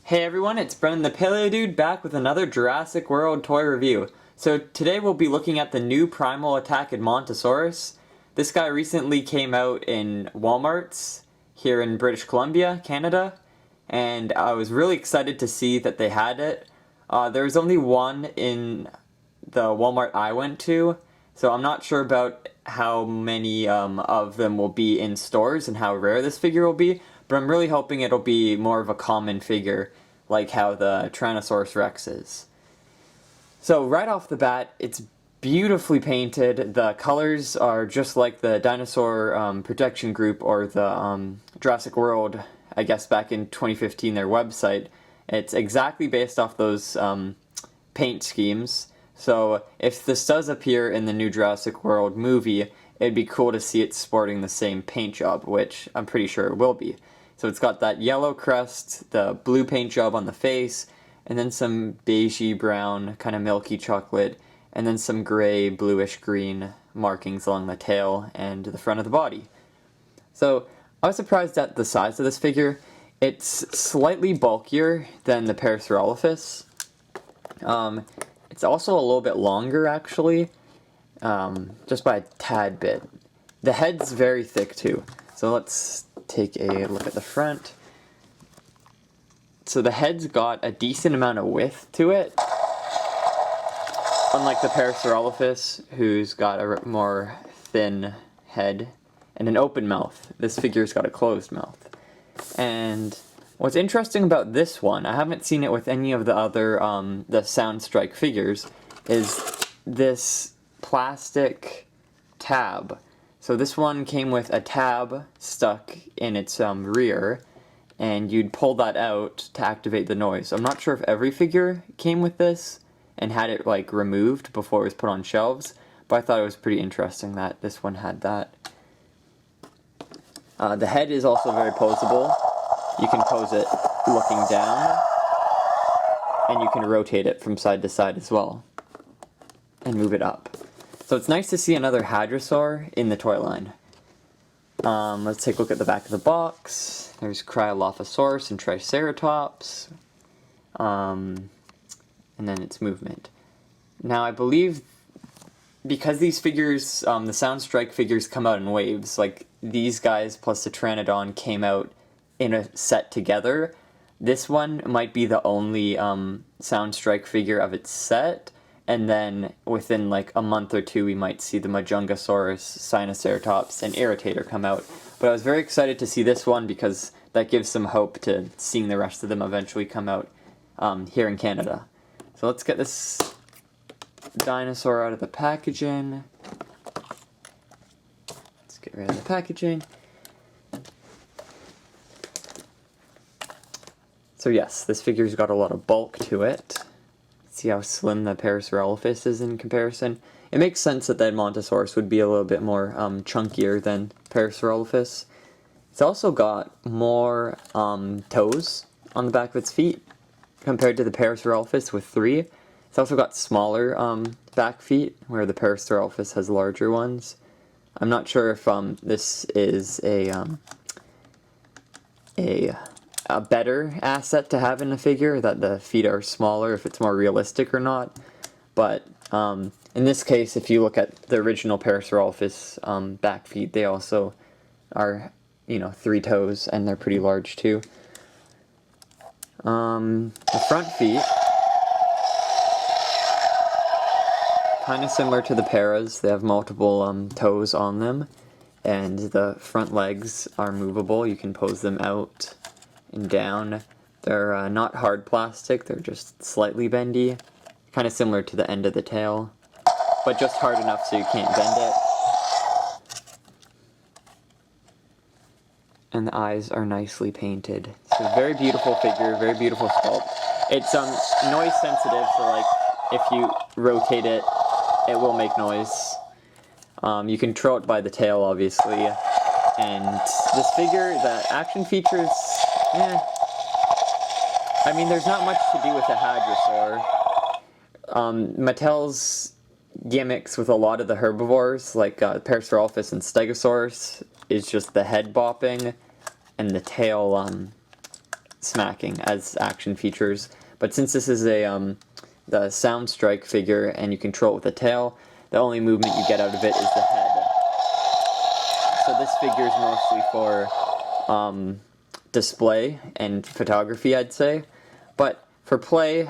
Hey everyone, it's Brennan the Paleo Dude back with another Jurassic World toy review. So today we'll be looking at the new Primal attack Edmontosaurus. This guy recently came out in Walmarts here in British Columbia, Canada, and I was really excited to see that they had it. There was only one in the Walmart I went to, so I'm not sure about how many of them will be in stores and how rare this figure will be, but I'm really hoping it'll be more of a common figure, like how the Tyrannosaurus Rex is. So right off the bat, it's beautifully painted. The colors are just like the Dinosaur Protection Group or the Jurassic World, I guess back in 2015, their website. It's exactly based off those paint schemes. So if this does appear in the new Jurassic World movie, it'd be cool to see it sporting the same paint job, which I'm pretty sure it will be. So it's got that yellow crest, the blue paint job on the face, and then some beigey brown, kind of milky chocolate, and then some gray, bluish green markings along the tail and the front of the body. So I was surprised at the size of this figure. It's slightly bulkier than the Parasaurolophus. It's also a little bit longer, actually, just by a tad bit. The head's very thick, too. So let's take a look at the front. So the head's got a decent amount of width to it. Unlike the Parasaurolophus, who's got a more thin head and an open mouth. This figure's got a closed mouth. And what's interesting about this one, I haven't seen it with any of the other the Soundstrike figures, is this plastic tab. So this one came with a tab stuck in its rear, and you'd pull that out to activate the noise. I'm not sure if every figure came with this and had it like removed before it was put on shelves, but I thought it was pretty interesting that this one had that. The head is also very posable. You can pose it looking down, and you can rotate it from side to side as well, and move it up. So it's nice to see another Hadrosaur in the toy line. Let's take a look at the back of the box. There's Cryolophosaurus and Triceratops, and then its movement. Now I believe because these figures, the Soundstrike figures come out in waves, like these guys plus the Pteranodon came out in a set together, this one might be the only Soundstrike figure of its set, and then within like a month or two we might see the Majungasaurus, Sinoceratops, and Irritator come out. But I was very excited to see this one because that gives some hope to seeing the rest of them eventually come out here in Canada. So let's get this dinosaur out of the packaging. Let's get rid of the packaging. So yes, this figure's got a lot of bulk to it. See how slim the Parasaurolophus is in comparison. It makes sense that the Edmontosaurus would be a little bit more chunkier than Parasaurolophus. It's also got more toes on the back of its feet compared to the Parasaurolophus with 3. It's also got smaller back feet, where the Parasaurolophus has larger ones. I'm not sure if this is a better asset to have in a figure, that the feet are smaller, if it's more realistic or not. But in this case, if you look at the original Parasaurolophus back feet, they also are, 3 toes, and they're pretty large too. The front feet, kind of similar to the Paras. They have multiple toes on them, and the front legs are movable. You can pose them out and down. They're not hard plastic, they're just slightly bendy, kind of similar to the end of the tail, but just hard enough so you can't bend it. And the eyes are nicely painted. It's a very beautiful figure, very beautiful sculpt. It's noise sensitive, so like if you rotate it, it will make noise. You can control it by the tail, obviously. And this figure, the action features, I mean, there's not much to do with the Hadrosaur. Mattel's gimmicks with a lot of the herbivores, like Parasaurolophus and Stegosaurus, is just the head bopping and the tail smacking as action features. But since this is a the sound strike figure and you control it with a tail, the only movement you get out of it is the head. So this figure is mostly for display and photography, I'd say. But for play,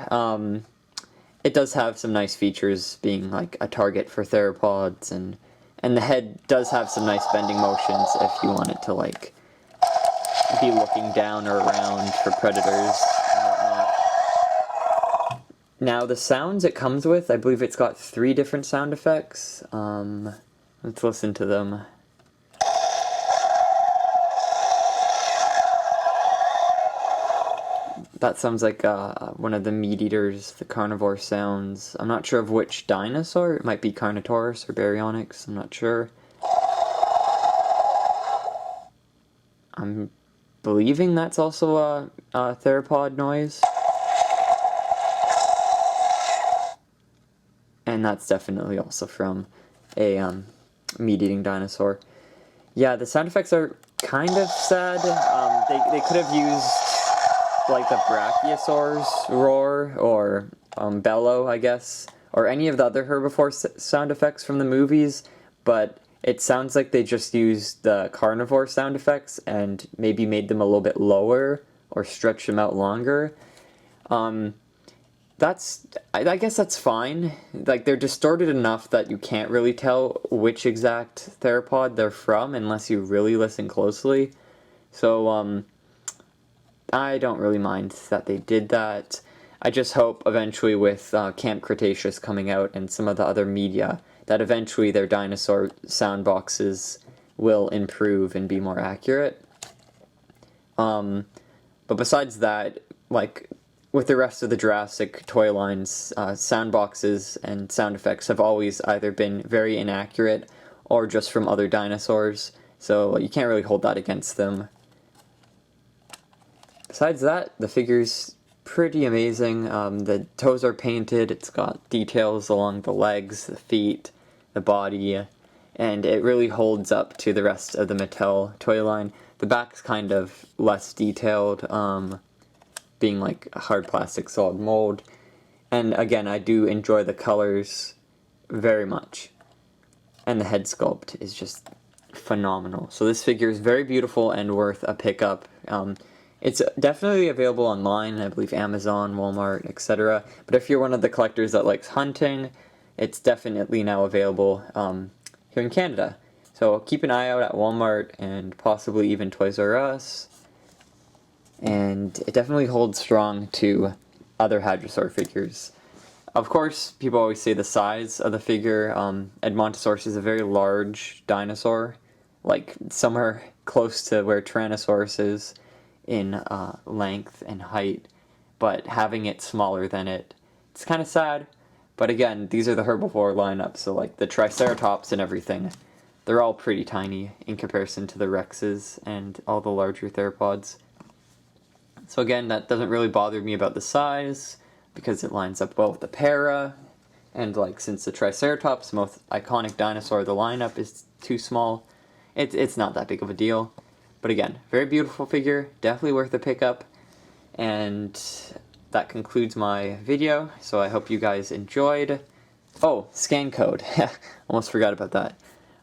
it does have some nice features, being like a target for theropods, and the head does have some nice bending motions if you want it to like be looking down or around for predators and whatnot. Now the sounds it comes with, I believe it's got 3 different sound effects. Let's listen to them. That sounds like one of the meat eaters, the carnivore sounds. I'm not sure of which dinosaur. It might be Carnotaurus or baryonyx. I'm not sure. I'm believing that's also a theropod noise. And that's definitely also from a meat-eating dinosaur. Yeah, the sound effects are kind of sad. They could have used like the brachiosaurus roar or bellow, I guess, or any of the other herbivore sound effects from the movies, but it sounds like they just used the carnivore sound effects and maybe made them a little bit lower or stretched them out longer. I guess that's fine. Like, they're distorted enough that you can't really tell which exact theropod they're from unless you really listen closely. So, I don't really mind that they did that. I just hope eventually with Camp Cretaceous coming out and some of the other media that eventually their dinosaur sound boxes will improve and be more accurate. But besides that, like with the rest of the Jurassic toy lines, sound boxes and sound effects have always either been very inaccurate or just from other dinosaurs, so you can't really hold that against them. Besides that, the figure's pretty amazing. The toes are painted, it's got details along the legs, the feet, the body, and it really holds up to the rest of the Mattel toy line. The back's kind of less detailed, being like a hard plastic solid mold. And again, I do enjoy the colors very much. And the head sculpt is just phenomenal. So this figure is very beautiful and worth a pickup. It's definitely available online, I believe Amazon, Walmart, etc. But if you're one of the collectors that likes hunting, it's definitely now available here in Canada. So keep an eye out at Walmart and possibly even Toys R Us. And it definitely holds strong to other Hadrosaur figures. Of course, people always say the size of the figure. Edmontosaurus is a very large dinosaur, like somewhere close to where Tyrannosaurus is in length and height, but having it smaller than it, it's kind of sad. But again, these are the herbivore lineup, so like the Triceratops and everything, they're all pretty tiny in comparison to the Rexes and all the larger theropods. So again, that doesn't really bother me about the size, because it lines up well with the para, and like since the Triceratops, most iconic dinosaur of the lineup, is too small, it's not that big of a deal. But again, very beautiful figure, definitely worth a pickup, and that concludes my video, so I hope you guys enjoyed. Oh, scan code, almost forgot about that.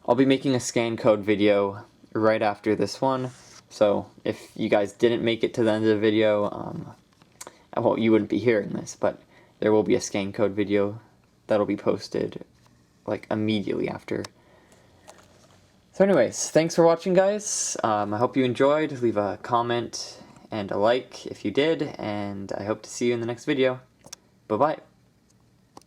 I'll be making a scan code video right after this one, so if you guys didn't make it to the end of the video, well, you wouldn't be hearing this, but there will be a scan code video that'll be posted like immediately after. So anyways, thanks for watching, guys. I hope you enjoyed. Leave a comment and a like if you did, and I hope to see you in the next video. Bye-bye.